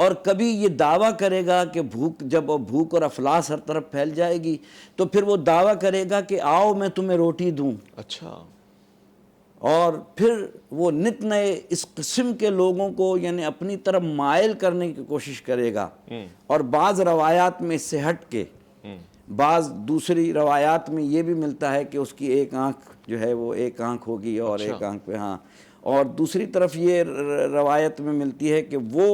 اور کبھی یہ دعویٰ کرے گا کہ بھوک اور افلاس ہر طرف پھیل جائے گی تو پھر وہ دعویٰ کرے گا کہ آؤ میں تمہیں روٹی دوں. اچھا. اور پھر وہ نت نئے اس قسم کے لوگوں کو یعنی اپنی طرف مائل کرنے کی کوشش کرے گا. اور بعض روایات میں اس سے ہٹ کے بعض دوسری روایات میں یہ بھی ملتا ہے کہ اس کی ایک آنکھ جو ہے وہ ایک آنکھ ہوگی اور ایک آنکھ پہ ہاں. اور دوسری طرف یہ روایت میں ملتی ہے کہ وہ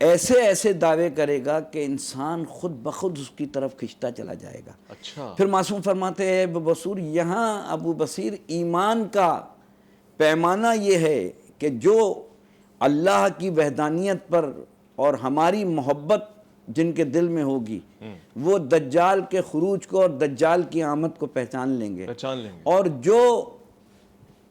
ایسے دعوے کرے گا کہ انسان خود بخود اس کی طرف کھنچتا چلا جائے گا. اچھا. پھر معصوم فرماتے ہیں ابو بصور یہاں ابو بصیر ایمان کا پیمانہ یہ ہے کہ جو اللہ کی وحدانیت پر اور ہماری محبت جن کے دل میں ہوگی وہ دجال کے خروج کو اور دجال کی آمد کو پہچان لیں گے. اور جو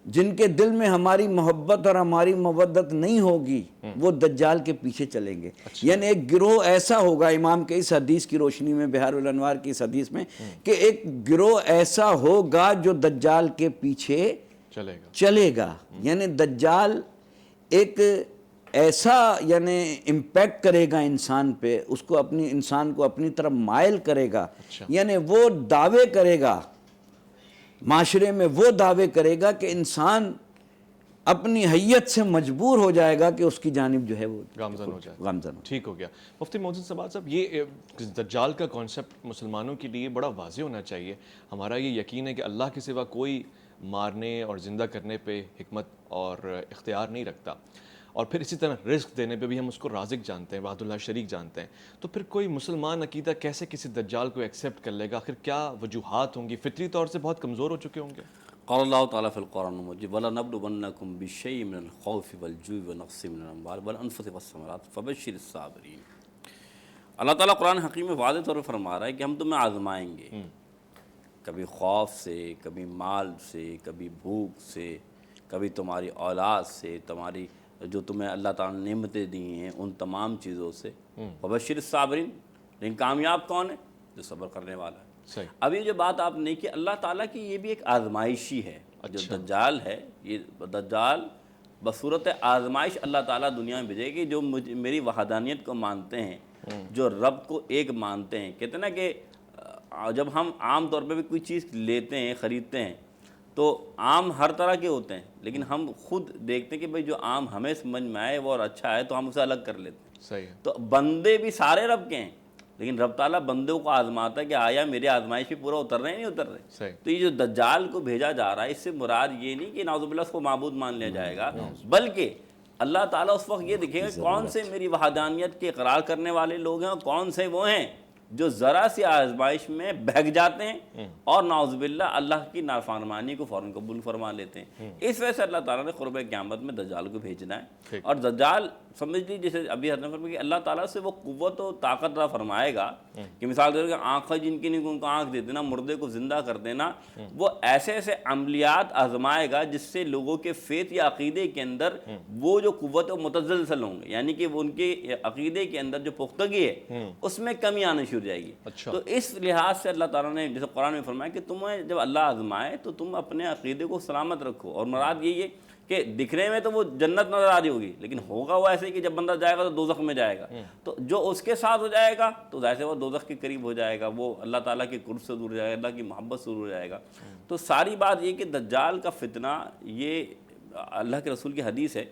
جن کے دل میں ہماری محبت اور ہماری مودت نہیں ہوگی وہ دجال کے پیچھے چلیں گے. یعنی ایک گروہ ایسا ہوگا، امام کے اس حدیث کی روشنی میں، بحار الانوار کی اس حدیث میں، کہ ایک گروہ ایسا ہوگا جو دجال کے پیچھے چلے گا. یعنی دجال ایک ایسا یعنی امپیکٹ کرے گا انسان پہ، انسان کو اپنی طرف مائل کرے گا. یعنی وہ دعوے کرے گا معاشرے میں، وہ دعوے کرے گا کہ انسان اپنی حیت سے مجبور ہو جائے گا کہ اس کی جانب جو ہے وہ گامزن ہو جائے. گامزن. ٹھیک ہو گیا. مفتی محسن سماعت صاحب، یہ دجال کا کانسیپٹ مسلمانوں کے لیے بڑا واضح ہونا چاہیے. ہمارا یہ یقین ہے کہ اللہ کے سوا کوئی مارنے اور زندہ کرنے پہ حکمت اور اختیار نہیں رکھتا، اور پھر اسی طرح رزق دینے پہ بھی ہم اس کو رازق جانتے ہیں، وحد اللہ شریک جانتے ہیں. تو پھر کوئی مسلمان عقیدہ کیسے کسی دجال کو ایکسیپٹ کر لے گا؟ آخر کیا وجوہات ہوں گی؟ فطری طور سے بہت کمزور ہو چکے ہوں گے. قال اللہ تعالیٰ فی القرآن المجید وَلَنَبْلُوَنَّكُمْ بِشَيْءٍ مِّنَ الْخَوْفِ وَالْجُوعِ وَنَقْصٍ مِّنَ الْأَمْوَالِ وَالْأَنفُسِ وَالثَّمَرَاتِ فَبَشِّرِ الصَّابِرِينَ. اللہ تعالیٰ قرآن حکیم میں واضح طور پر فرما رہا ہے کہ ہم تمہیں آزمائیں گے، کبھی خوف سے، کبھی مال سے، کبھی بھوک سے، کبھی تمہاری اولاد سے، تمہاری جو تمہیں اللہ تعالیٰ نے نعمتیں دی ہیں ان تمام چیزوں سے. وبشر الصابرین، لیکن کامیاب کون ہے؟ جو صبر کرنے والا ہے. اب یہ جو بات آپ نے کی، اللہ تعالیٰ کی یہ بھی ایک آزمائشی ہے. جو دجال ہے، یہ دجال بصورت آزمائش اللہ تعالیٰ دنیا میں بھیجے گی. جو میری وحدانیت کو مانتے ہیں، جو رب کو ایک مانتے ہیں. کہتے ہیں نا کہ جب ہم عام طور پہ بھی کوئی چیز لیتے ہیں، خریدتے ہیں، تو آم ہر طرح کے ہوتے ہیں، لیکن ہم خود دیکھتے ہیں کہ بھئی جو آم ہمیں سمجھ میں آئے وہ اور اچھا ہے تو ہم اسے الگ کر لیتے ہیں. صحیح ہے. تو بندے بھی سارے رب کے ہیں، لیکن رب تعالیٰ بندوں کو آزماتا ہے کہ آیا میرے آزمائش پہ پورا اتر رہے ہیں نہیں اتر رہے. تو یہ جو دجال کو بھیجا جا رہا ہے، اس سے مراد یہ نہیں کہ نعوذ باللہ اس کو معبود مان لیا جائے گا، بلکہ اللہ تعالیٰ اس وقت یہ دیکھے گا کون سے میری وحدانیت کے اقرار کرنے والے لوگ ہیں اور کون سے وہ ہیں جو ذرا سی آزمائش میں بہک جاتے ہیں اور نعوذ باللہ اللہ کی نافرمانی کو فوراً قبول فرما لیتے ہیں. اس وجہ سے اللہ تعالیٰ نے قرب قیامت میں دجال کو بھیجنا ہے. اور دجال سمجھ لیجیے جیسے ابھی حضرت نے فرمایا کہ اللہ تعالیٰ سے وہ قوت و طاقت عطا فرمائے گا کہ مثال کے طور پر آنکھیں جن کی نہیں ان کو آنکھ دے دینا، مردے کو زندہ کر دینا. وہ ایسے ایسے عملیات آزمائے گا جس سے لوگوں کے فیت یا عقیدے کے اندر وہ جو قوت و متزلزل ہوں گے، یعنی کہ ان کے عقیدے کے اندر جو پختگی ہے اس میں کمی آنا شروع جائے گی. تو اس لحاظ سے اللہ تعالیٰ نے جیسے قرآن میں فرمایا کہ تمہیں جب اللہ آزمائے تو تم اپنے عقیدے کو سلامت رکھو. اور مراد یہی ہے کہ دکھنے میں تو وہ جنت نظر آ رہی ہوگی، لیکن ہوگا وہ ایسے کہ جب بندہ جائے گا تو دوزخ میں جائے گا. تو جو اس کے ساتھ ہو جائے گا تو ظاہر سے وہ دوزخ کے قریب ہو جائے گا، وہ اللہ تعالیٰ کے قرب سے دور جائے گا، اللہ کی محبت سے دور ہو جائے گا. تو ساری بات یہ کہ دجال کا فتنہ، یہ اللہ کے رسول کی حدیث ہے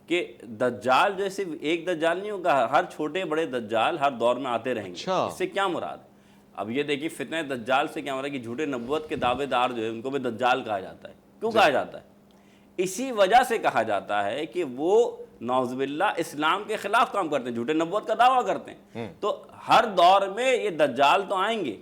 کہ دجال جو صرف ایک دجال نہیں ہوگا، ہر چھوٹے بڑے دجال ہر دور میں آتے رہیں گے. اس سے کیا مراد ہے؟ اب یہ دیکھیے فتنہ دجال سے کیا مراد ہے کہ جھوٹے نبوت کے دعوے دار جو ہے ان کو بھی دجال کہا جاتا ہے. کیوں کہا جاتا ہے؟ اسی وجہ سے کہا جاتا ہے کہ وہ نعوذ باللہ اسلام کے خلاف کام کرتے ہیں، جھوٹے نبوت کا دعویٰ کرتے ہیں. تو ہر دور میں یہ دجال تو آئیں گے.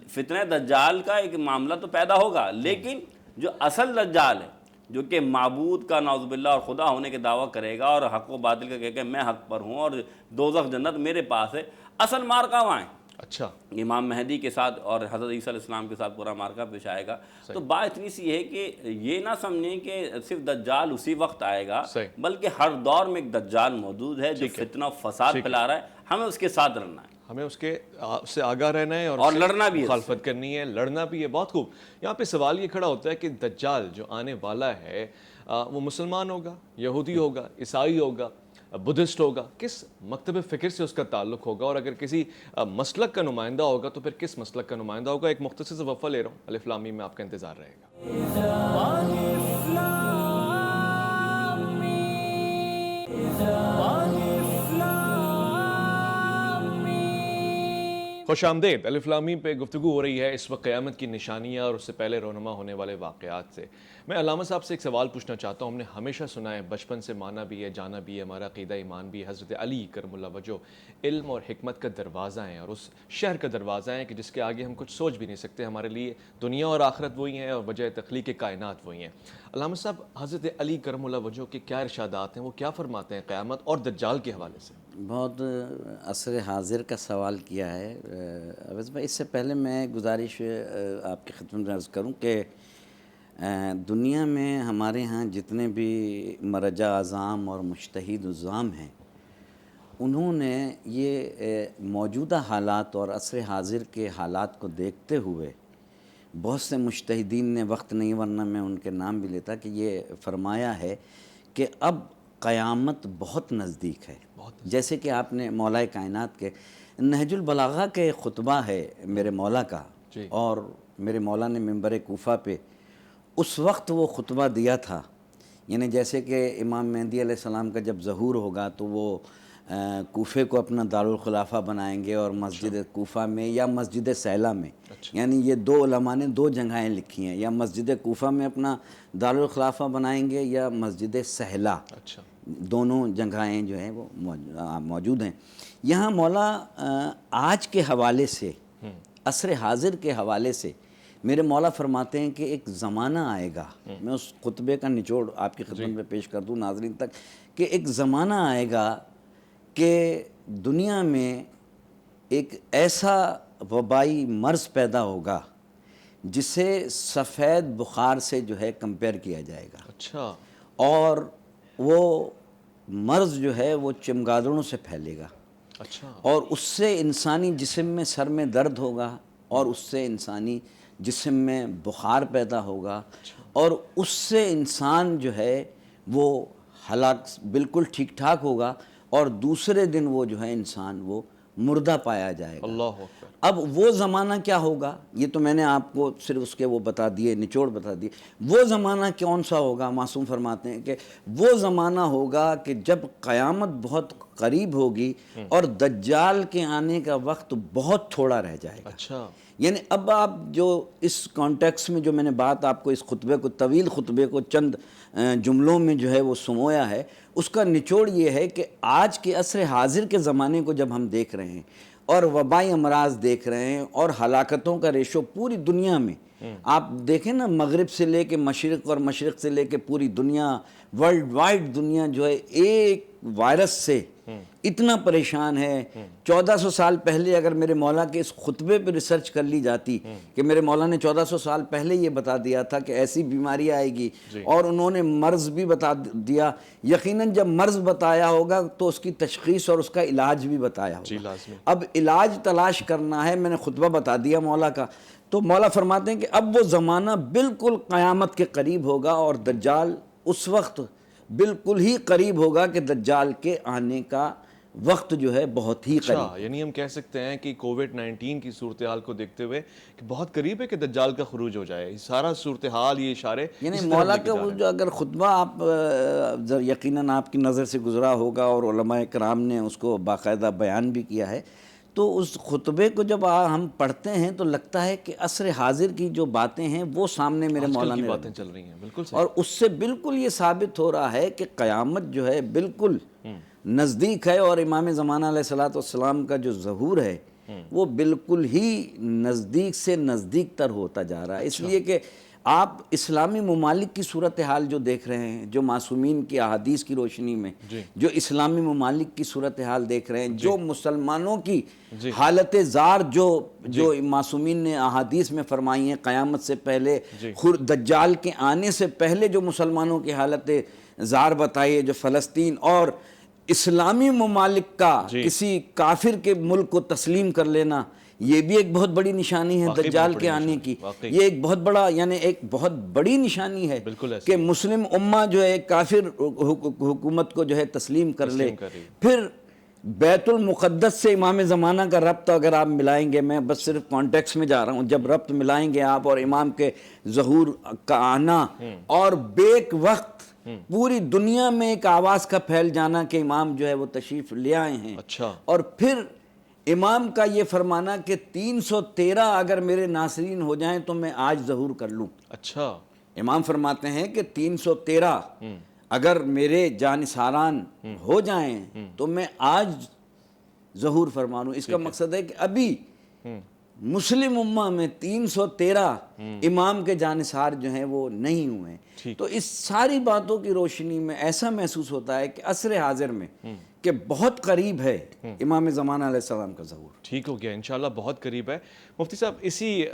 فتنہ دجال کا ایک معاملہ تو پیدا ہوگا، لیکن جو اصل دجال ہے جو کہ معبود کا نعوذ باللہ اور خدا ہونے کے دعویٰ کرے گا اور حق و باطل کا کہے کہ میں حق پر ہوں اور دوزخ جنت میرے پاس ہے، اصل مارکا وہاں ہے. اچھا. امام مہدی کے ساتھ اور حضرت عیسیٰ علیہ السلام کے ساتھ پورا مارکا پیش آئے گا. تو بات اتنی سی ہے کہ یہ نہ سمجھیں کہ صرف دجال اسی وقت آئے گا، بلکہ ہر دور میں ایک دجال موجود ہے جو فتنہ فساد پھیلا رہا ہے. ہمیں اس کے ساتھ رہنا ہے، ہمیں اس سے آگاہ رہنا ہے اور لڑنا بھی ہے، مخالفت کرنی ہے، لڑنا بھی ہے. بہت خوب. یہاں پہ سوال یہ کھڑا ہوتا ہے کہ دجال جو آنے والا ہے وہ مسلمان ہوگا، یہودی ہوگا، عیسائی ہوگا؟ بدھسٹ ہوگا, کس مکتب فکر سے اس کا تعلق ہوگا, اور اگر کسی مسلک کا نمائندہ ہوگا تو پھر کس مسلک کا نمائندہ ہوگا. ایک مختصر سے وقفہ لے رہا ہوں, الف لام میم میں آپ کا انتظار رہے گا. خوش آمدید. الف لام میم پہ گفتگو ہو رہی ہے اس وقت قیامت کی نشانیاں اور اس سے پہلے رونما ہونے والے واقعات سے. میں علامہ صاحب سے ایک سوال پوچھنا چاہتا ہوں. ہم نے ہمیشہ سنا ہے, بچپن سے مانا بھی ہے, جانا بھی ہے, ہمارا عقیدہ ایمان بھی ہے, حضرت علی کرم اللہ وجہ علم اور حکمت کا دروازہ ہیں, اور اس شہر کا دروازہ ہیں کہ جس کے آگے ہم کچھ سوچ بھی نہیں سکتے. ہمارے لیے دنیا اور آخرت وہی ہیں اور وجہ تخلیق کائنات وہی ہیں. علامہ صاحب, حضرت علی کرم اللہ وجہ کے کیا ارشادات ہیں, وہ کیا فرماتے ہیں قیامت اور دجال کے حوالے سے؟ بہت عصر حاضر کا سوال کیا ہے اویس بھائی. اس سے پہلے میں گزارش آپ کی خدمت میں عرض کروں کہ دنیا میں ہمارے ہاں جتنے بھی مرجع اعظام اور مجتہد اعظام ہیں, انہوں نے یہ موجودہ حالات اور عصر حاضر کے حالات کو دیکھتے ہوئے, بہت سے مجتہدین نے, وقت نہیں ورنہ میں ان کے نام بھی لیتا, کہ یہ فرمایا ہے کہ اب قیامت بہت نزدیک ہے. جیسے کہ آپ نے مولا کائنات کے نہج البلاغہ کے خطبہ ہے میرے مولا کا, اور میرے مولا نے منبر کوفہ پہ اس وقت وہ خطبہ دیا تھا. یعنی جیسے کہ امام مہدی علیہ السلام کا جب ظہور ہوگا تو وہ کوفے کو اپنا دارالخلافہ بنائیں گے, اور مسجد کوفہ میں یا مسجد سہلہ میں, یعنی یہ دو علماء نے دو جگہیں لکھی ہیں, یا مسجد کوفہ میں اپنا دارالخلافہ بنائیں گے یا مسجد سہلہ, دونوں جگہیں جو ہیں وہ موجود ہیں. یہاں مولا آج کے حوالے سے, عصر حاضر کے حوالے سے میرے مولا فرماتے ہیں کہ ایک زمانہ آئے گا. میں اس خطبے کا نچوڑ آپ کی خدمت میں پیش کر دوں ناظرین تک, کہ ایک زمانہ آئے گا کہ دنیا میں ایک ایسا وبائی مرض پیدا ہوگا جسے سفید بخار سے جو ہے کمپیئر کیا جائے گا. اچھا. اور وہ مرض جو ہے وہ چمگادڑوں سے پھیلے گا. اچھا. اور اس سے انسانی جسم میں سر میں درد ہوگا, اور اس سے انسانی جسم میں بخار پیدا ہوگا, اور اس سے انسان جو ہے وہ ہلاک بالکل ٹھیک ٹھاک ہوگا, اور دوسرے دن وہ جو ہے انسان وہ مردہ پایا جائے گا. اللہ اکبر. اب وہ زمانہ کیا ہوگا, یہ تو میں نے آپ کو صرف اس کے وہ بتا دیے, نچوڑ بتا دیے. وہ زمانہ کون سا ہوگا؟ معصوم فرماتے ہیں کہ وہ زمانہ ہوگا کہ جب قیامت بہت قریب ہوگی اور دجال کے آنے کا وقت بہت تھوڑا رہ جائے گا. اچھا. یعنی اب آپ جو اس کانٹیکس میں جو میں نے بات آپ کو اس خطبے کو, طویل خطبے کو چند جملوں میں جو ہے وہ سمویا ہے, اس کا نچوڑ یہ ہے کہ آج کے عصر حاضر کے زمانے کو جب ہم دیکھ رہے ہیں, اور وبائی امراض دیکھ رہے ہیں, اور ہلاکتوں کا ریشو پوری دنیا میں آپ دیکھیں نا, مغرب سے لے کے مشرق اور مشرق سے لے کے پوری دنیا, ورلڈ وائڈ دنیا جو ہے ایک وائرس سے اتنا پریشان ہے. 1400 سال پہلے اگر میرے مولا کے اس خطبے پہ ریسرچ کر لی جاتی کہ میرے مولا نے 1400 سال پہلے یہ بتا دیا تھا کہ ایسی بیماری آئے گی, اور انہوں نے مرض بھی بتا دیا, یقیناً جب مرض بتایا ہوگا تو اس کی تشخیص اور اس کا علاج بھی بتایا ہوگا. اب علاج تلاش کرنا ہے. میں نے خطبہ بتا دیا مولا کا, تو مولا فرماتے ہیں کہ اب وہ زمانہ بالکل قیامت کے قریب ہوگا, اور دجال اس وقت بالکل ہی قریب ہوگا کہ دجال کے آنے کا وقت جو ہے بہت ہی قریب. یعنی ہم کہہ سکتے ہیں کہ کووڈ-19 کی صورتحال کو دیکھتے ہوئے کہ بہت قریب ہے کہ دجال کا خروج ہو جائے. سارا صورتحال, یہ اشارے, یعنی مولا کا وہ جو اگر خطبہ آپ یقیناً آپ کی نظر سے گزرا ہوگا, اور علماء کرام نے اس کو باقاعدہ بیان بھی کیا ہے, تو اس خطبے کو جب ہم پڑھتے ہیں تو لگتا ہے کہ عصر حاضر کی جو باتیں ہیں وہ سامنے میرے مولا نے باتیں چل رہی ہیں. بالکل صحیح. اور اس سے بالکل یہ ثابت ہو رہا ہے کہ قیامت جو ہے بالکل نزدیک ہے, اور امام زمانہ علیہ السلام کا جو ظہور ہے وہ بالکل ہی نزدیک سے نزدیک تر ہوتا جا رہا ہے. اس لیے کہ آپ اسلامی ممالک کی صورتحال جو دیکھ رہے ہیں, جو معصومین کی احادیث کی روشنی میں جو اسلامی ممالک کی صورتحال دیکھ رہے ہیں, جو مسلمانوں کی حالت زار جو معصومین نے احادیث میں فرمائی ہیں قیامت سے پہلے, دجال کے آنے سے پہلے جو مسلمانوں کی حالت زار بتائی ہے, جو فلسطین اور اسلامی ممالک کا کسی کافر کے ملک کو تسلیم کر لینا, یہ بھی ایک بہت بڑی نشانی ہے دجال کے آنے کی. یہ ایک بہت بڑا یعنی ایک بہت بڑی نشانی ہے کہ مسلم امہ جو ہے کافر حکومت کو جو ہے تسلیم کر لے. پھر بیت المقدس سے امام زمانہ کا ربط اگر آپ ملائیں گے, میں بس صرف کانٹیکس میں جا رہا ہوں, جب ربط ملائیں گے آپ اور امام کے ظہور کا آنا اور بیک وقت پوری دنیا میں ایک آواز کا پھیل جانا کہ امام جو ہے وہ تشریف لے آئے ہیں, اور پھر امام کا یہ فرمانا کہ 313 اگر میرے ناصرین ہو جائیں تو میں آج ظہور کر لوں. اچھا, امام فرماتے ہیں کہ 313 اگر میرے جانثاران ہو جائیں تو میں آج ظہور فرما لوں. اس کا مقصد ہے کہ ابھی مسلم امہ میں 313 امام کے جانثار جو ہیں وہ نہیں ہوئے ہیں. تو اس ساری باتوں کی روشنی میں ایسا محسوس ہوتا ہے کہ عصر حاضر میں کہ بہت قریب ہے امام زمانہ علیہ السلام کا ظہور. ٹھیک ہو گیا, انشاءاللہ بہت قریب ہے. مفتی صاحب, اسی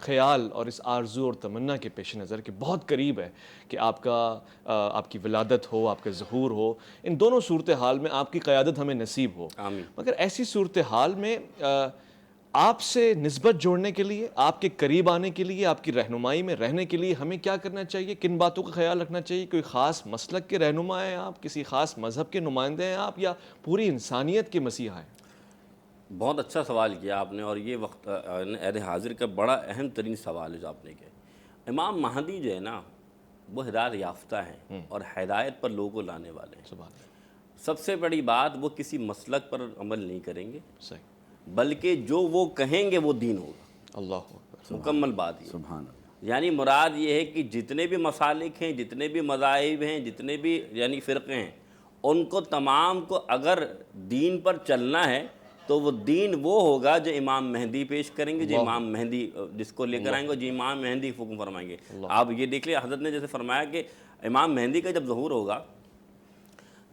خیال اور اس آرزو اور تمنا کے پیش نظر کہ بہت قریب ہے کہ آپ کی ولادت ہو, آپ کا ظہور ہو, ان دونوں صورتحال میں آپ کی قیادت ہمیں نصیب ہو. مگر ایسی صورتحال میں آپ سے نسبت جوڑنے کے لیے, آپ کے قریب آنے کے لیے, آپ کی رہنمائی میں رہنے کے لیے ہمیں کیا کرنا چاہیے؟ کن باتوں کا خیال رکھنا چاہیے؟ کوئی خاص مسلک کے رہنما ہیں آپ, کسی خاص مذہب کے نمائندے ہیں آپ, یا پوری انسانیت کے مسیحا ہیں؟ بہت اچھا سوال کیا آپ نے, اور یہ وقت عہد حاضر کا بڑا اہم ترین سوال ہے جو آپ نے کیا. امام مہدی جو ہے نا وہ ہدایت یافتہ ہیں اور ہدایت پر لوگوں کو لانے والے ہیں. سب سے بڑی بات, وہ کسی مسلک پر عمل نہیں کریں گے, بلکہ جو وہ کہیں گے وہ دین ہوگا. اللہ اکبر, مکمل بات یہ. سبحان اللہ. یعنی مراد یہ ہے کہ جتنے بھی مسالک ہیں, جتنے بھی مذاہب ہیں, جتنے بھی یعنی فرقے ہیں, ان کو تمام کو اگر دین پر چلنا ہے تو وہ دین وہ ہوگا جو امام مہدی پیش کریں گے, جو امام مہدی جس کو لے کر آئیں گے, جو امام مہدی حکم فرمائیں گے. آپ یہ دیکھ لیں, حضرت نے جیسے فرمایا کہ امام مہدی کا جب ظہور ہوگا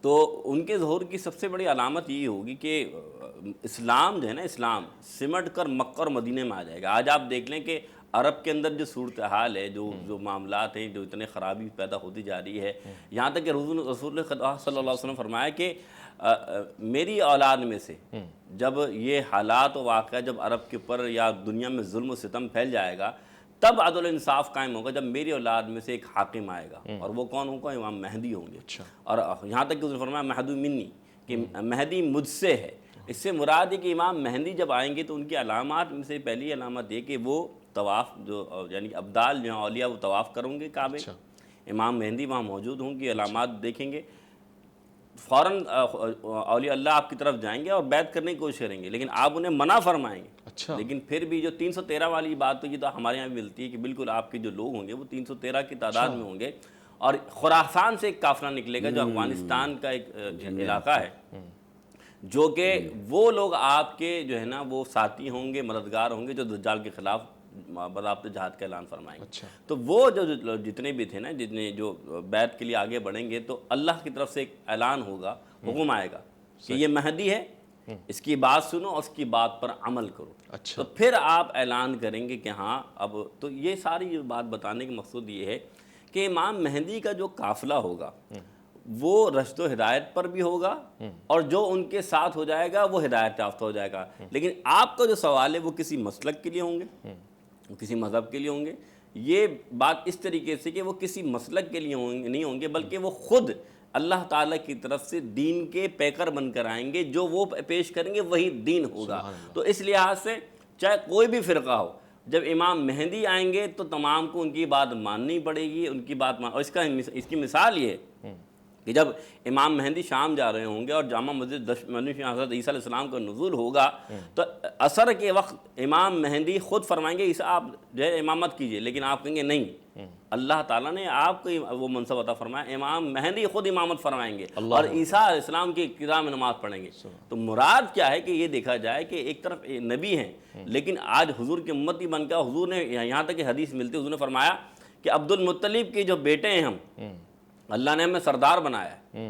تو ان کے ظہور کی سب سے بڑی علامت یہ ہوگی کہ اسلام جو ہے نا, اسلام سمٹ کر مکہ اور مدینہ میں آ جائے گا. آج آپ دیکھ لیں کہ عرب کے اندر جو صورتحال ہے, جو معاملات ہیں, جو اتنے خرابی پیدا ہوتی جا رہی ہے, یہاں تک کہ رسول خدا صلی اللہ علیہ وسلم فرمایا کہ میری اولاد میں سے جب یہ حالات و واقعہ جب عرب کے اوپر یا دنیا میں ظلم و ستم پھیل جائے گا, تب عدل انصاف قائم ہوگا جب میری اولاد میں سے ایک حاکم آئے گا, اور وہ کون ہوگا؟ امام مہدی ہوں گے. اور یہاں تک کہ اس نے فرمایا مہدی منی, کہ مہدی مجھ سے ہے. اس سے مراد ہے کہ امام مہدی جب آئیں گے تو ان کی علامات میں سے پہلی علامت یہ کہ وہ طواف جو یعنی ابدال جو ہیں اولیاء وہ طواف کریں گے کعبے. امام مہدی وہاں موجود ہوں گے, علامات دیکھیں گے, فوراً اولیاء اللہ آپ کی طرف جائیں گے اور بیعت کرنے کی کوشش کریں گے, لیکن آپ انہیں منع فرمائیں گے. لیکن پھر بھی جو 313 والی بات تو یہ تو ہمارے یہاں بھی ملتی ہے کہ بالکل آپ کے جو لوگ ہوں گے وہ 313 کی تعداد میں ہوں گے, اور خراسان سے ایک قافلہ نکلے گا جو افغانستان کا ایک علاقہ ہے, جو کہ وہ لوگ آپ کے جو ہے نا وہ ساتھی ہوں گے, مددگار ہوں گے, جو دجال کے خلاف باضابطہ جہاد کا اعلان فرمائیں گے. تو وہ جو جتنے بھی تھے نا, جتنے جو بیعت کے لیے آگے بڑھیں گے, تو اللہ کی طرف سے ایک اعلان ہوگا, حکم آئے گا کہ یہ مہدی ہے, اس کی بات سنو اور اس کی بات پر عمل کرو. تو پھر آپ اعلان کریں گے کہ ہاں اب تو یہ ساری بات بتانے کا مقصود یہ ہے کہ امام مہدی کا جو قافلہ ہوگا وہ رشد و ہدایت پر بھی ہوگا, اور جو ان کے ساتھ ہو جائے گا وہ ہدایت یافتہ ہو جائے گا. لیکن آپ کا جو سوال ہے وہ کسی مسلک کے لیے ہوں گے, کسی مذہب کے لیے ہوں گے. یہ بات اس طریقے سے کہ وہ کسی مسلک کے لیے نہیں ہوں گے, بلکہ وہ خود اللہ تعالیٰ کی طرف سے دین کے پیکر بن کر آئیں گے, جو وہ پیش کریں گے وہی دین ہوگا. تو اس لحاظ سے چاہے کوئی بھی فرقہ ہو, جب امام مہدی آئیں گے تو تمام کو ان کی بات ماننی پڑے گی, ان کی بات اور اس کی مثال یہ ہے کہ جب امام مہدی شام جا رہے ہوں گے اور جامع مسجد حضرت عیسیٰ علیہ السلام کا نزول ہوگا, تو عصر کے وقت امام مہدی خود فرمائیں گے عیسیٰ آپ جو ہے امامت کیجئے, لیکن آپ کہیں گے نہیں, اللہ تعالیٰ نے آپ کو وہ منصب عطا فرمایا, امام مہدی خود امامت فرمائیں گے اور عیسیٰ علیہ السلام کی ابتدا میں نماز پڑھیں گے. تو مراد کیا ہے کہ یہ دیکھا جائے کہ ایک طرف نبی ہیں, لیکن آج حضور کی امتی بن کر حضور نے یہاں تک کہ حدیث ملتی, حضور نے فرمایا کہ عبد المطلب کے جو بیٹے ہیں ہم, اللہ نے ہمیں سردار بنایا ہے.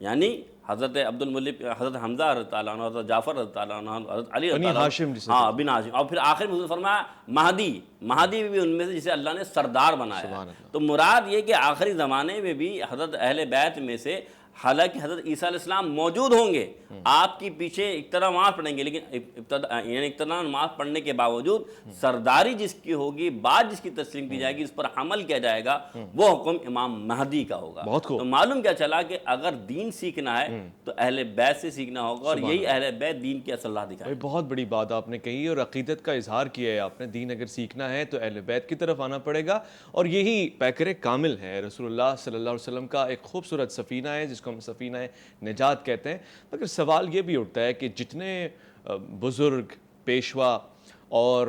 یعنی حضرت عبد المطلب, حضرت حمزہ رضی اللہ عنہ, حضرت جعفر رضی اللہ عنہ, حضرت علی رضی اللہ عنہ, ہاں بن ہاشم, اور پھر آخر میں فرمایا مہدی بھی ان میں سے جسے اللہ نے سردار بنایا. تو مراد یہ کہ آخری زمانے میں بھی حضرت اہل بیت میں سے حالانکہ حضرت عیسیٰ علیہ السلام موجود ہوں گے، آپ کی پیچھے اقتدا نماز پڑھیں گے، لیکن یعنی اقتدا نماز پڑھنے کے باوجود سرداری جس کی ہوگی، بات جس کی تسلیم کی جائے گی، اس پر عمل کیا جائے گا، وہ حکم امام مہدی کا ہوگا۔ تو معلوم کیا چلا کہ اگر دین سیکھنا ہے تو اہل بیت سے سیکھنا ہوگا، اور یہی اہل بیت دین کی اصل راہ دکھائے۔ بہت بڑی بات آپ نے کہی اور عقیدت کا اظہار کیا ہے آپ نے۔ دین اگر سیکھنا ہے تو اہل بیت کی طرف آنا پڑے گا، اور یہی پیکر کامل ہے۔ رسول اللہ صلی اللہ علیہ وسلم کا ایک خوبصورت سفینہ ہے جس کو ہم سفینہ نجات کہتے ہیں۔ مگر سوال یہ بھی اٹھتا ہے کہ جتنے بزرگ، پیشوا اور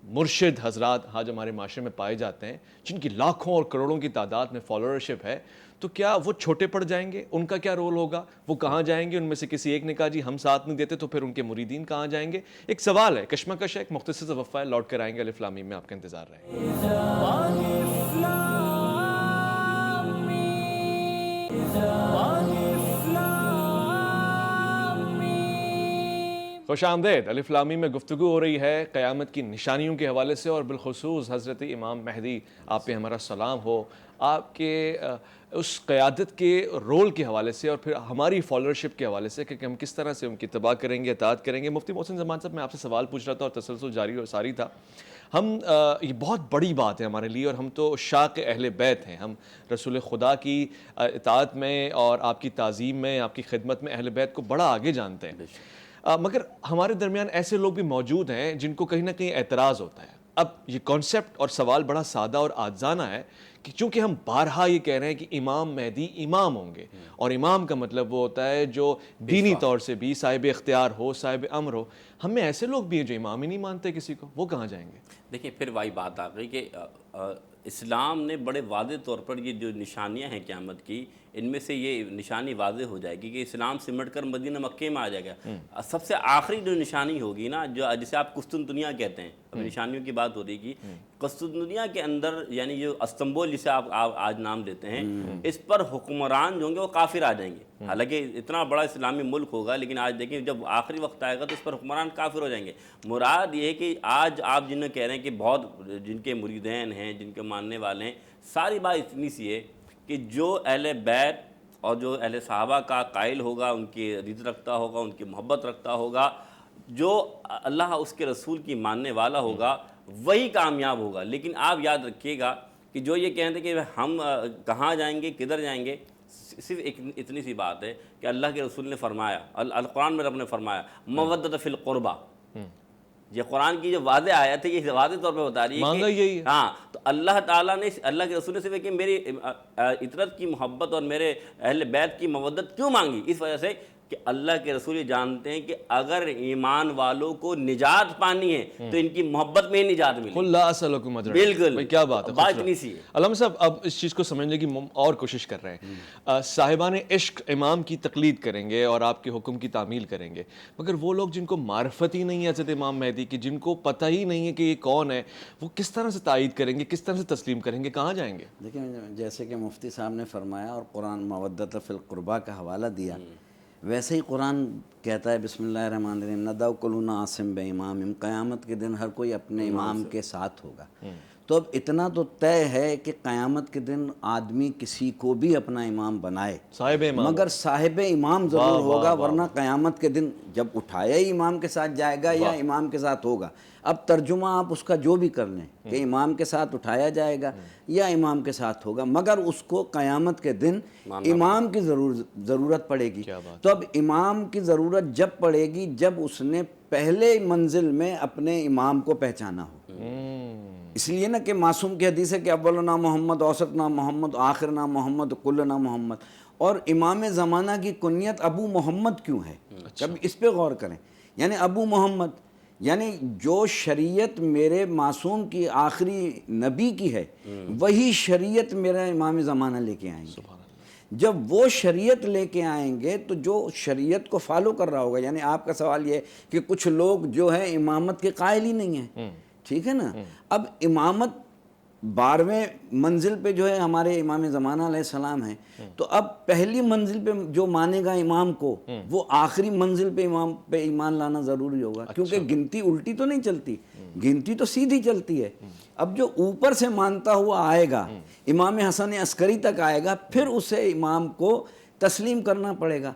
مرشد حضرات آج ہمارے معاشرے میں پائے جاتے ہیں، جن کی لاکھوں اور کروڑوں کی تعداد میں فالوورشپ ہے، تو کیا وہ چھوٹے پڑ جائیں گے؟ ان کا کیا رول ہوگا؟ وہ کہاں جائیں گے؟ ان میں سے کسی ایک نے کہا جی ہم ساتھ نہیں دیتے، تو پھر ان کے مریدین کہاں جائیں گے؟ ایک سوال ہے، کشمکش ہے، ایک مختصر سا وقفہ ہے، لوٹ کر آئیں گے۔ الف لام میم میں آپ کا انتظار رہے۔ خوش آمدید۔ الف لام میم میں گفتگو ہو رہی ہے قیامت کی نشانیوں کے حوالے سے، اور بالخصوص حضرت امام مہدی، آپ پہ ہمارا سلام ہو، آپ کے اس قیادت کے رول کے حوالے سے، اور پھر ہماری فالوورشپ کے حوالے سے کہ ہم کس طرح سے ان کی اتباع کریں گے، اطاعت کریں گے۔ مفتی محسن زمان صاحب، میں آپ سے سوال پوچھ رہا تھا اور تسلسل جاری اور ساری تھا۔ یہ بہت بڑی بات ہے ہمارے لیے، اور ہم تو عشاق اہل بیت ہیں، ہم رسول خدا کی اطاعت میں اور آپ کی تعظیم میں، آپ کی خدمت میں اہل بیت کو بڑا آگے جانتے ہیں۔ مگر ہمارے درمیان ایسے لوگ بھی موجود ہیں جن کو کہیں نہ کہیں اعتراض ہوتا ہے۔ اب یہ کانسیپٹ اور سوال بڑا سادہ اور عاجزانہ ہے کہ چونکہ ہم بارہا یہ کہہ رہے ہیں کہ امام مہدی امام ہوں گے، اور امام کا مطلب وہ ہوتا ہے جو دینی طور سے بھی صاحب اختیار ہو، صاحب امر ہو۔ ہم میں ایسے لوگ بھی ہیں جو امام ہی نہیں مانتے کسی کو، وہ کہاں جائیں گے؟ دیکھیں پھر وہی بات آ گئی کہ اسلام نے بڑے واضح طور پر یہ جو نشانیاں ہیں قیامت کی، ان میں سے یہ نشانی واضح ہو جائے گی کہ اسلام سمٹ کر مدینہ مکے میں آ جائے گا۔ سب سے آخری جو نشانی ہوگی نا، جو جسے آپ قسطنطنیہ کہتے ہیں، اب نشانیوں کی بات ہو رہی ہے، قسطنطنیہ کے اندر یعنی جو استنبول جسے آپ آج نام دیتے ہیں، اس پر حکمران جو ہوں گے وہ کافر آ جائیں گے۔ حالانکہ اتنا بڑا اسلامی ملک ہوگا، لیکن آج دیکھیں جب آخری وقت آئے گا تو اس پر حکمران کافر ہو جائیں گے۔ مراد یہ ہے کہ آج آپ جنہیں کہہ رہے ہیں کہ بہت جن کے مریدین ہیں، جن کے ماننے والے ہیں، ساری بات اتنی سی ہے کہ جو اہل بیت اور جو اہل صحابہ کا قائل ہوگا، ان کی عزت رکھتا ہوگا، ان کی محبت رکھتا ہوگا، جو اللہ اس کے رسول کی ماننے والا ہوگا، وہی کامیاب ہوگا۔ لیکن آپ یاد رکھیے گا کہ جو یہ کہتے ہیں کہ ہم کہاں جائیں گے، کدھر جائیں گے، صرف اتنی سی بات ہے کہ اللہ کے رسول نے فرمایا، القرآن میں رب نے فرمایا مودۃ فی القربہ۔ یہ قرآن کی جو واضح آیت ہے، یہ واضح طور پہ بتا رہی ہے کہ ہاں، تو اللہ تعالیٰ نے، اللہ کے رسول نے صرف کہ میری عطرت کی محبت اور میرے اہل بیت کی مودت کیوں مانگی؟ اس وجہ سے کہ اللہ کے رسول یہ جانتے ہیں کہ اگر ایمان والوں کو نجات پانی ہے تو ان کی محبت میں ہی نجات ملے۔ قل لا اسألکم اجرا۔ بالکل، کیا بات ہے، بات اتنی سی ہے۔ علامہ صاحب اب اس چیز کو سمجھنے کی اور کوشش کر رہے ہیں۔ صاحبان عشق امام کی تقلید کریں گے اور آپ کے حکم کی تعمیل کریں گے، مگر وہ لوگ جن کو معرفت ہی نہیں ہے حضرت امام مہدی کی، جن کو پتہ ہی نہیں ہے کہ یہ کون ہے، وہ کس طرح سے تائید کریں گے، کس طرح سے تسلیم کریں گے، کہاں جائیں گے؟ دیکھیں جیسے کہ مفتی صاحب نے فرمایا اور قرآن مودۃ فی القربہ کا حوالہ دیا، ویسے ہی قرآن کہتا ہے بسم اللہ الرحمن الرحیم ندعو کل عاصم بے امام، قیامت کے دن ہر کوئی اپنے امام کے ساتھ ہوگا۔ تو اب اتنا تو طے ہے کہ قیامت کے دن آدمی کسی کو بھی اپنا امام بنائے، صاحب امام، مگر صاحب امام ضرور ہوگا، ورنہ قیامت کے دن جب اٹھایا ہی امام کے ساتھ جائے گا یا امام کے ساتھ ہوگا۔ اب ترجمہ آپ اس کا جو بھی کر لیں کہ امام کے ساتھ اٹھایا جائے گا یا امام کے ساتھ ہوگا، مگر اس کو قیامت کے دن امام کی ضرورت پڑے گی۔ تو اب امام کی ضرورت جب پڑے گی جب اس نے پہلے منزل میں اپنے امام کو پہچانا ہو۔ اس لیے نا کہ معصوم کی حدیث ہے کہ اولنا محمد، اوسطنا محمد، آخرنا محمد، کلنا محمد۔ اور امام زمانہ کی کنیت ابو محمد کیوں ہے؟ کبھی اس پہ غور کریں۔ یعنی ابو محمد، یعنی جو شریعت میرے معصوم کی آخری نبی کی ہے، وہی شریعت میرا امام زمانہ لے کے آئیں گے۔ جب وہ شریعت لے کے آئیں گے تو جو شریعت کو فالو کر رہا ہوگا، یعنی آپ کا سوال یہ ہے کہ کچھ لوگ جو ہے امامت کے قائل ہی نہیں ہیں، ٹھیک ہے نا۔ اب امامت 12ویں منزل پہ جو ہے ہمارے امام زمانہ علیہ السلام ہیں، تو اب پہلی منزل پہ جو مانے گا امام کو، وہ آخری منزل پہ امام پہ ایمان لانا ضروری ہوگا، کیونکہ گنتی الٹی تو نہیں چلتی، گنتی تو سیدھی چلتی ہے۔ اب جو اوپر سے مانتا ہوا آئے گا، امام حسن عسکری تک آئے گا، پھر اسے امام کو تسلیم کرنا پڑے گا۔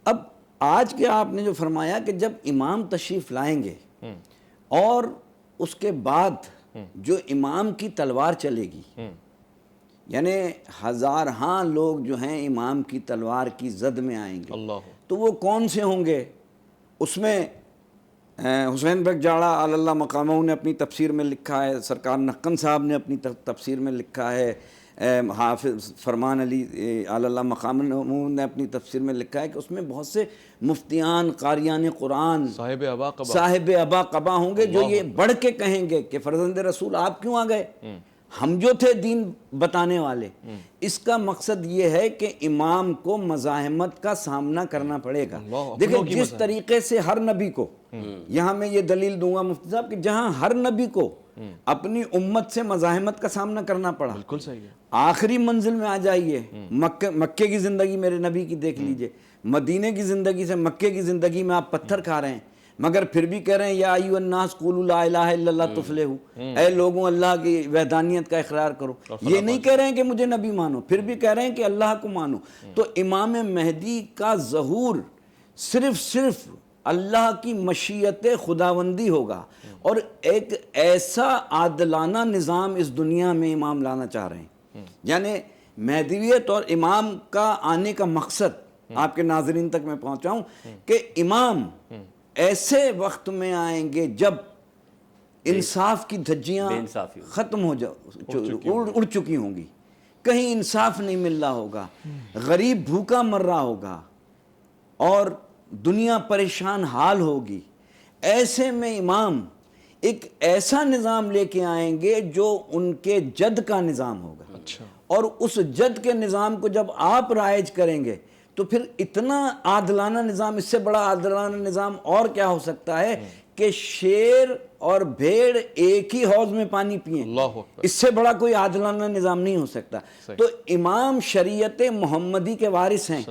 اب آج کے آپ نے جو فرمایا کہ جب امام تشریف لائیں گے اور اس کے بعد جو امام کی تلوار چلے گی، یعنی ہزارہاں لوگ جو ہیں امام کی تلوار کی زد میں آئیں گے، تو وہ کون سے ہوں گے؟ اس میں حسین بگ جاڑا علی اللہ مقامہ نے اپنی تفسیر میں لکھا ہے، سرکار نقن صاحب نے اپنی تفسیر میں لکھا ہے، حافظ فرمان علی علی اللہ مقامہ نے اپنی تفسیر میں لکھا ہے کہ اس میں بہت سے مفتیان، قاریان قرآن، صاحب ابا قبا ہوں گے جو یہ بڑھ کے کہیں گے کہ فرزند رسول آپ کیوں آ گئے، ہم جو تھے دین بتانے والے۔ اس کا مقصد یہ ہے کہ امام کو مزاحمت کا سامنا کرنا پڑے گا۔ دیکھیں جس طریقے سے ہر نبی کو، یہاں میں یہ دلیل دوں گا مفتی صاحب کہ جہاں ہر نبی کو اپنی امت سے مزاحمت کا سامنا کرنا پڑا، بالکل صحیح ہے، آخری منزل میں آ جائیے، مکے کی زندگی میرے نبی کی دیکھ لیجئے، مدینے کی زندگی سے مکے کی زندگی میں آپ پتھر کھا رہے ہیں، مگر پھر بھی کہہ رہے ہیں یا ایھا الناس قولوا لا الہ الا اللہ تفلحوا، اے لوگوں اللہ کی وحدانیت کا اقرار کرو۔ یہ نہیں کہہ رہے ہیں کہ مجھے نبی مانو، پھر بھی کہہ رہے ہیں کہ اللہ کو مانو۔ تو امام مہدی کا ظہور صرف اللہ کی مشیت خداوندی ہوگا، اور ایک ایسا عادلانہ نظام اس دنیا میں امام لانا چاہ رہے ہیں۔ یعنی مہدویت اور امام کا آنے کا مقصد آپ کے ناظرین تک میں پہنچاؤں کہ امام ایسے وقت میں آئیں گے جب انصاف کی دھجیاں ختم اڑ چکی ہوں گی، کہیں انصاف نہیں مل رہا ہوگا، غریب بھوکا مر رہا ہوگا اور دنیا پریشان حال ہوگی۔ ایسے میں امام ایک ایسا نظام لے کے آئیں گے جو ان کے جد کا نظام ہوگا، اور اس جد کے نظام کو جب آپ رائج کریں گے تو پھر اتنا عادلانہ نظام، اس سے بڑا عادلانہ نظام اور کیا ہو سکتا ہے کہ شیر اور بھیڑ ایک ہی حوض میں پانی پئیں، اس سے بڑا کوئی عادلانہ نظام نہیں ہو سکتا۔ تو امام شریعت محمدی کے وارث ہیں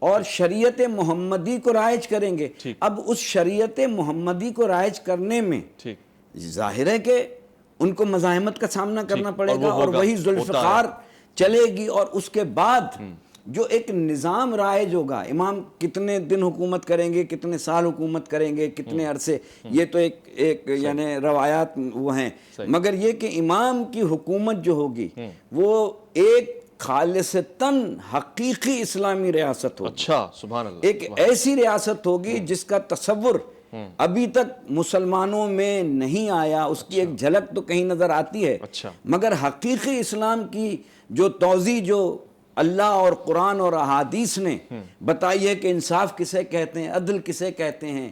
اور شریعت محمدی کو رائج کریں گے۔ اب اس شریعت محمدی کو رائج کرنے میں ظاہر ہے کہ ان کو مزاحمت کا سامنا کرنا پڑے گا، اور وہی ذوالفقار چلے گی، اور اس کے بعد جو ایک نظام رائج ہوگا، امام کتنے دن حکومت کریں گے، کتنے سال حکومت کریں گے، کتنے عرصے، یہ تو ایک یعنی روایات وہ ہیں، مگر یہ کہ امام کی حکومت جو ہوگی وہ ایک خالصتاً حقیقی اسلامی ریاست ہوگی۔ اچھا، سبحان اللہ، ایک ایسی ریاست ہوگی جس کا تصور ابھی تک مسلمانوں میں نہیں آیا، اس کی ایک جھلک تو کہیں نظر آتی ہے، مگر حقیقی اسلام کی جو توضیح جو اللہ اور قرآن اور احادیث نے بتائی ہے کہ انصاف کسے کہتے ہیں، عدل کسے کہتے ہیں،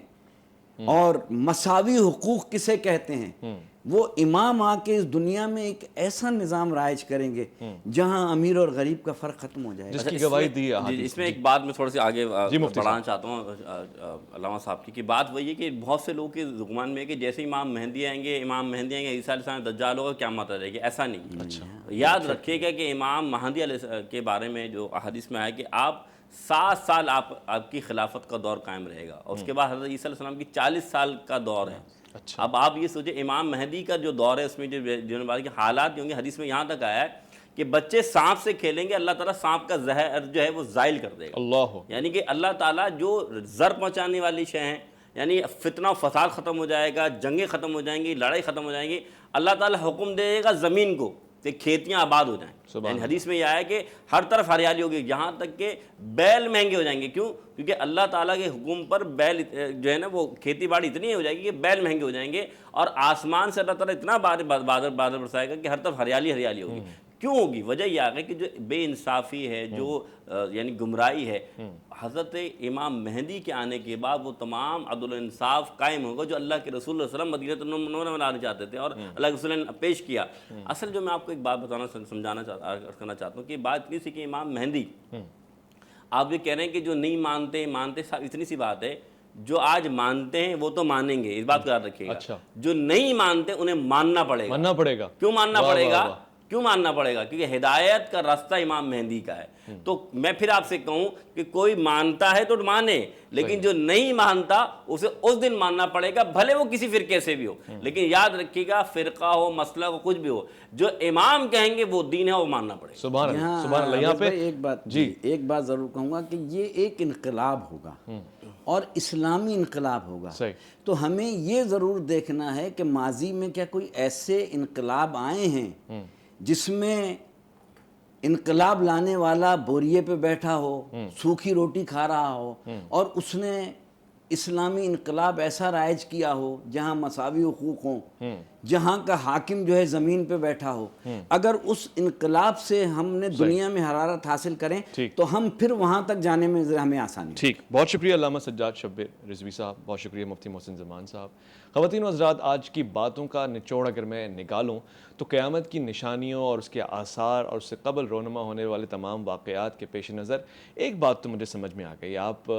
اور مساوی حقوق کسے کہتے ہیں، وہ امام آ کے اس دنیا میں ایک ایسا نظام رائج کریں گے جہاں امیر اور غریب کا فرق ختم ہو جائے گا۔ جس کی گواہی دی ہے۔ اس میں ایک بات میں تھوڑا سی آگے بڑھانا چاہتا ہوں علامہ صاحب کی، کہ بات وہی ہے کہ بہت سے لوگوں کے ذہن میں ہے کہ جیسے امام مہدی آئیں گے، عیسیٰ علیہ السلام دجال ہوگا، قیامت آ جائے گی، ایسا نہیں۔ یاد رکھیے گا کہ امام مہدی علیہ کے بارے میں جو احادیث میں آیا کہ آپ 7 سال آپ کی خلافت کا دور قائم رہے گا، اور اس کے بعد حضرت عیسیٰ علیہ السلام کی 40 سال کا دور ہے۔ اب آپ یہ سوچیں امام مہدی کا جو دور ہے اس میں جو بات کی حالات ہوں گے، حدیث میں یہاں تک آیا ہے کہ بچے سانپ سے کھیلیں گے، اللہ تعالیٰ سانپ کا زہر جو ہے وہ زائل کر دے گا۔ یعنی کہ اللہ تعالیٰ جو زر پہنچانے والی شے ہیں، یعنی فتنہ و فساد ختم ہو جائے گا، جنگیں ختم ہو جائیں گی، لڑائی ختم ہو جائیں گی، اللہ تعالیٰ حکم دے گا زمین کو کہ کھیتیاں آباد ہو جائیں۔ یعنی حدیث میں یہ آیا کہ ہر طرف ہریالی ہوگی، یہاں تک کہ بیل مہنگے ہو جائیں گے۔ کیوں؟ کیونکہ اللہ تعالیٰ کے حکم پر بیل جو ہے نا وہ کھیتی باڑی اتنی ہو جائے گی کہ بیل مہنگے ہو جائیں گے، اور آسمان سے اللہ تعالیٰ اتنا بادل برسائے گا کہ ہر طرف ہریالی ہوگی۔ کیوں ہوگی؟ وجہ یہ آ گئی کہ جو بے انصافی ہے، جو یعنی گمراہی ہے، حضرت امام مہدی کے آنے کے بعد وہ تمام عدل و انصاف قائم ہوگا جو اللہ کے رسول صلی اللہ علیہ وسلم مدینہ منورہ میں لانا چاہتے تھے اور اللہ کے رسول نے پیش کیا۔ اصل جو میں آپ کو ایک بات کرنا چاہتا ہوں کہ بات اتنی سی کہ امام مہدی، آپ یہ کہہ رہے ہیں کہ جو نہیں مانتے، اتنی سی بات ہے، جو آج مانتے ہیں وہ تو مانیں گے، اس بات کو یاد رکھیے گا۔ جو نہیں مانتے انہیں ماننا پڑے گا۔ ماننا پڑے گا۔ کیوں ماننا پڑے گا؟ کیوں ماننا پڑے گا؟ کیونکہ ہدایت کا راستہ امام مہدی کا ہے. تو میں پھر آپ سے کہوں کہ کوئی مانتا ہے تو مانے، لیکن جو نہیں مانتا اسے اس دن ماننا پڑے گا، بھلے وہ کسی فرقے سے بھی ہو. لیکن یاد رکھیے گا، فرقہ ہو، مسئلہ ہو، کچھ بھی ہو، جو امام کہیں گے وہ دین ہے، وہ ماننا پڑے گا. سبحان اللہ، سبحان اللہ. یہاں پہ ایک بات ضرور کہوں گا کہ یہ ایک انقلاب ہوگا اور اسلامی انقلاب ہوگا. تو ہمیں یہ ضرور دیکھنا ہے کہ ماضی میں کیا کوئی ایسے انقلاب آئے ہیں جس میں انقلاب لانے والا بوریے پہ بیٹھا ہو، سوکھی روٹی کھا رہا ہو، اور اس نے اسلامی انقلاب ایسا رائج کیا ہو جہاں مساوی حقوق ہوں، جہاں کا حاکم جو ہے زمین پہ بیٹھا ہو. اگر اس انقلاب سے ہم نے دنیا میں حرارت حاصل کریں تو ہم پھر وہاں تک جانے میں ہمیں آسانی. ٹھیک، بہت شکریہ علامہ سجاد شبیر رضوی صاحب، بہت شکریہ مفتی محسن زمان صاحب. خواتین و حضرات، آج کی باتوں کا نچوڑ اگر میں نکالوں تو قیامت کی نشانیوں اور اس کے آثار اور اس سے قبل رونما ہونے والے تمام واقعات کے پیش نظر ایک بات تو مجھے سمجھ میں آ گئی. آپ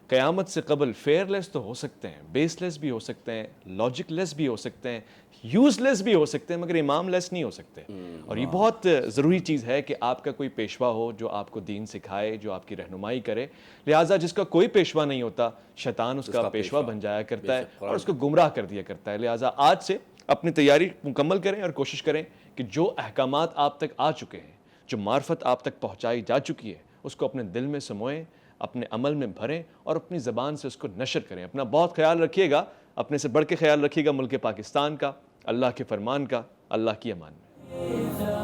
قیامت سے قبل فیئر لیس تو ہو سکتے ہیں، بیس لیس بھی ہو سکتے ہیں، لاجک لیس بھی ہو سکتے ہیں، یوز لیس بھی ہو سکتے ہیں، مگر امام لیس نہیں ہو سکتے. اور یہ بہت ضروری چیز ہے کہ آپ کا کوئی پیشوا ہو جو آپ کو دین سکھائے، جو آپ کی رہنمائی کرے. لہٰذا جس کا کوئی پیشوا نہیں ہوتا، شیطان اس کا پیشوا بن جایا کرتا ہے اور اس کو گمراہ کر دیا کرتا ہے. لہٰذا آج سے اپنی تیاری مکمل کریں اور کوشش کریں کہ جو احکامات آپ تک آ چکے ہیں، جو معرفت آپ تک پہنچائی جا چکی ہے، اس کو اپنے دل میں سموئیں، اپنے عمل میں بھریں اور اپنی زبان سے اس کو نشر کریں. اپنا بہت خیال رکھیے گا، اپنے سے بڑھ کے خیال رکھیے گا ملک پاکستان کا، اللہ کے فرمان کا. اللہ کی امان میں.